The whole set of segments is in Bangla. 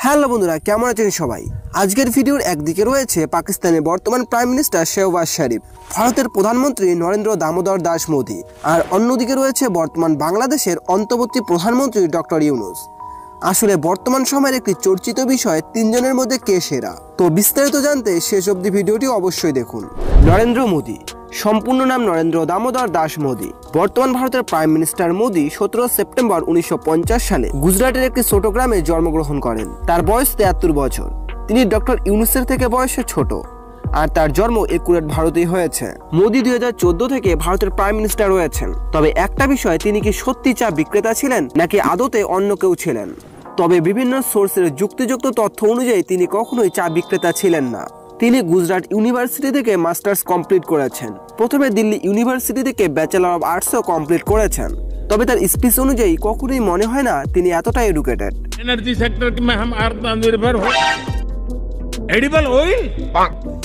হ্যালো বন্ধুরা, কেমন আছেন সবাই? আজকের ভিডিওর একদিকে রয়েছে পাকিস্তানের বর্তমান প্রাইম মিনিস্টার শেহবাজ শরীফ, ভারতের প্রধানমন্ত্রী নরেন্দ্র দামোদর দাস মোদি, আর অন্যদিকে রয়েছে বর্তমান বাংলাদেশের অন্তর্বর্তী প্রধানমন্ত্রী ডক্টর ইউনূস। আসলে বর্তমান সময়ের একটি চর্চিত বিষয় তিনজনের মধ্যে কে সেরা। তো বিস্তারিত জানতে শেষ অবধি ভিডিওটি অবশ্যই দেখুন। নরেন্দ্র মোদি, সম্পূর্ণ নাম নরেন্দ্র দামোদর দাস মোদি। বর্তমান ভারতের প্রাইম মিনিস্টার মোদি 17 সেপ্টেম্বর 1950 সালে গুজরাটের একটি ছোট গ্রামে জন্মগ্রহণ করেন। তার বয়স 73 বছর। তিনি ডক্টর ইউনূসের থেকে বয়সে ছোট, আর তার জন্ম একুরেট ভারতেই হয়েছে। মোদি 2014 থেকে ভারতের প্রাইম মিনিস্টার রয়েছেন। তবে একটা বিষয়, তিনি কি সত্যি চা বিক্রেতা ছিলেন নাকি আদতে অন্য কেউ ছিলেন? তবে বিভিন্ন সোর্সের যুক্তিযুক্ত তথ্য অনুযায়ী তিনি কখনোই চা বিক্রেতা ছিলেন না। তিনি গুজরাট ইউনিভার্সিটি থেকে মাস্টার্স কমপ্লিট করেছেন। প্রথমে দিল্লি ইউনিভার্সিটি থেকে ব্যাচেলর অব আর্টসও কমপ্লিট করেছেন। তবে তার স্পিচ অনুযায়ী কখনোই মনে হয় না তিনি এতটা এডুকেটেড। एनर्जी सेक्टर में हम आत्मनिर्भर हो। एडिबल ऑयल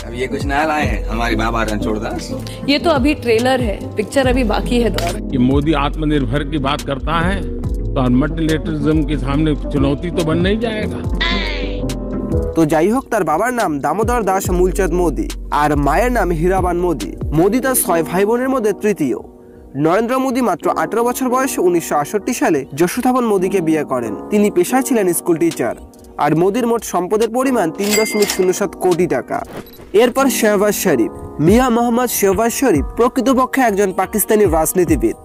अब ये कुछ नया लाए हैं हमारे बाबा रणछोड़दास। ये तो अभी ट्रेलर है, पिक्चर अभी बाकी है। कि मोदी आत्मनिर्भर की बात करता है तो मल्टीलेटरिज्म के सामने चुनौती तो बन नहीं जाएगा। তো যাই হোক, তার বাবার নাম দামোদর দাস মূলচাঁদ মোদি আর মায়ের নাম হীরাবান মোদি। মোদি তার 6 ভাই বোনের মধ্যে তৃতীয়। নরেন্দ্র মোদি মাত্র 18 বছর বয়সে 1968 সালে যশোধাবন মোদিকে বিয়ে করেন। তিনি পেশায় ছিলেন স্কুল টিচার। আর মোদির মোট সম্পদের পরিমাণ 3.07 কোটি টাকা। এরপর শেহবাজ শরীফ, মিয়া মোহাম্মদ শেহবাজ শরীফ প্রকৃতপক্ষে একজন পাকিস্তানি রাজনীতিবিদ।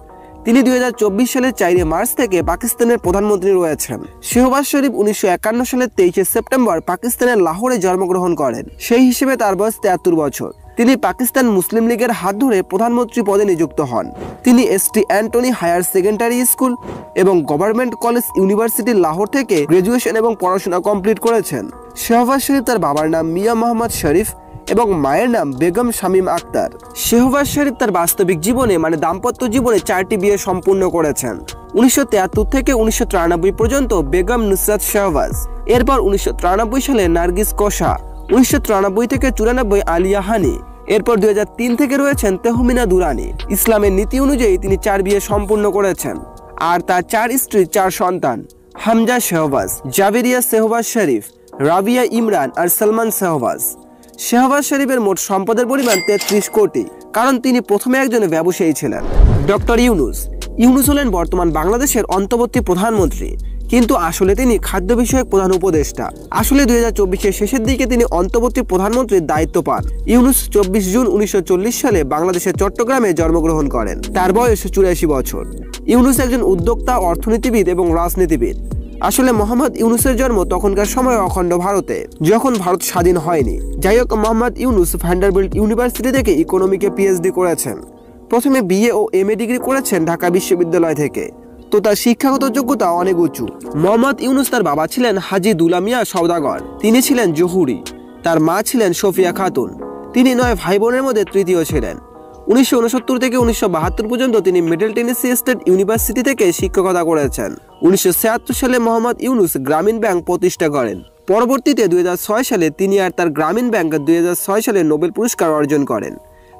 তিনি 2024 সালের 4 মার্চ থেকে পাকিস্তানের প্রধানমন্ত্রী রয়েছেন। শেহবাজ শরীফ 1951 সালের 23 সেপ্টেম্বর পাকিস্তানের লাহোরে জন্মগ্রহণ করেন। সেই হিসেবে তার বয়স 73 বছর। তিনি পাকিস্তান মুসলিম লীগের হাত ধরে প্রধানমন্ত্রী পদে নিযুক্ত হন। তিনি ST Antony higher secondary school এবং গভর্নমেন্ট কলেজ ইউনিভার্সিটি লাহোর থেকে গ্রাজুয়েশন এবং পড়াশোনা কমপ্লিট করেছেন। শেহবাজ শরীফ তার বাবার নাম মিয়া মোহাম্মদ শরীফ এবং মায়ের নাম বেগম শামীম আক্তার। শেহবাজ শরীফ তার বাস্তবিক জীবনে দাম্পত্য জীবনে 4টি বিয়ে সম্পূর্ণ করেছেন। 1973 থেকে 1993 পর্যন্ত বেগম নুসরাত শেহবাজ। এরপর 1993 সালে নার্গিস কোষা, 1993 থেকে 94 আলিয়া হানি। এরপর 2003 থেকে রয়েছেন তেহমিনা দুরানি। ইসলামের নীতি অনুযায়ী তিনি 4 বিয়ে সম্পূর্ণ করেছেন। আর তার 4 স্ত্রী 4 সন্তান: হামজা শেহবাজ, জাবেরিয়া শেহবাজ শরীফ, রাবিয়া ইমরান আর সালমান শেহবাজ। শেহবাজ শরীফের মোট সম্পদের পরিমাণ 33 কোটি, কারণ তিনি প্রথমে একজন ব্যবসায়ী ছিলেন। ডক্টর ইউনূস হলেন বর্তমান বাংলাদেশের অন্তর্বর্তী প্রধানমন্ত্রী, কিন্তু আসলে তিনি খাদ্য বিষয়ক প্রধান উপদেষ্টা। আসলে 2024-এর শেষের দিকে তিনি অন্তর্বর্তী প্রধানমন্ত্রীর দায়িত্ব পান। ইউনূস 24 জুন 1940 সালে বাংলাদেশের চট্টগ্রামে জন্মগ্রহণ করেন। তার বয়স 84 বছর। ইউনূস একজন উদ্যোক্তা, অর্থনীতিবিদ এবং রাজনীতিবিদ। আসলে মোহাম্মদ ইউনূসের জন্ম তখনকার সময় অখণ্ড ভারতে, যখন ভারত স্বাধীন হয়নি। যাই হোক, মোহাম্মদ ইউনূস ভ্যান্ডারবিল্ট ইউনিভার্সিটি থেকে ইকোনমিকে পিএইচডি করেছেন। প্রথমে বিএ ও এমএ ডিগ্রি করেছেন ঢাকা বিশ্ববিদ্যালয় থেকে। তো তার শিক্ষাগত যোগ্যতা অনেক উঁচু। মোহাম্মদ ইউনূস তার বাবা ছিলেন হাজী দুলা মিয়া সওদাগর। তিনি ছিলেন জহুরি। তার মা ছিলেন সফিয়া খাতুন। তিনি 9 ভাই বোনের মধ্যে তৃতীয় ছিলেন। 1969 থেকে 1972 পর্যন্ত তিনি মিডল টেনেসি স্টেট ইউনিভার্সিটি থেকে শিক্ষকতা করেছেন। 1976 সালে মোহাম্মদ ইউনূস গ্রামীণ ব্যাংক প্রতিষ্ঠা করেন। পরবর্তীতে 2006 সালে তিনি আর তার গ্রামীণ ব্যাংক 2006 সালে নোবেল পুরস্কার অর্জন করেন।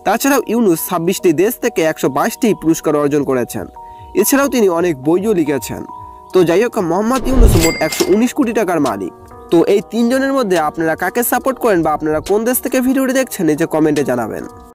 তাছাড়াও ইউনূস 26টি দেশ থেকে 122টি পুরস্কার অর্জন করেছেন। এছাড়াও তিনি অনেক বইও লিখেছেন। তো যাই হোক, মোহাম্মদ ইউনূস মোট 119 কোটি টাকার মালিক। তো এই তিনজনের মধ্যে আপনারা কাকে সাপোর্ট করেন বা আপনারা কোন দেশ থেকে ভিডিওটি দেখছেন, এই যে কমেন্টে জানাবেন।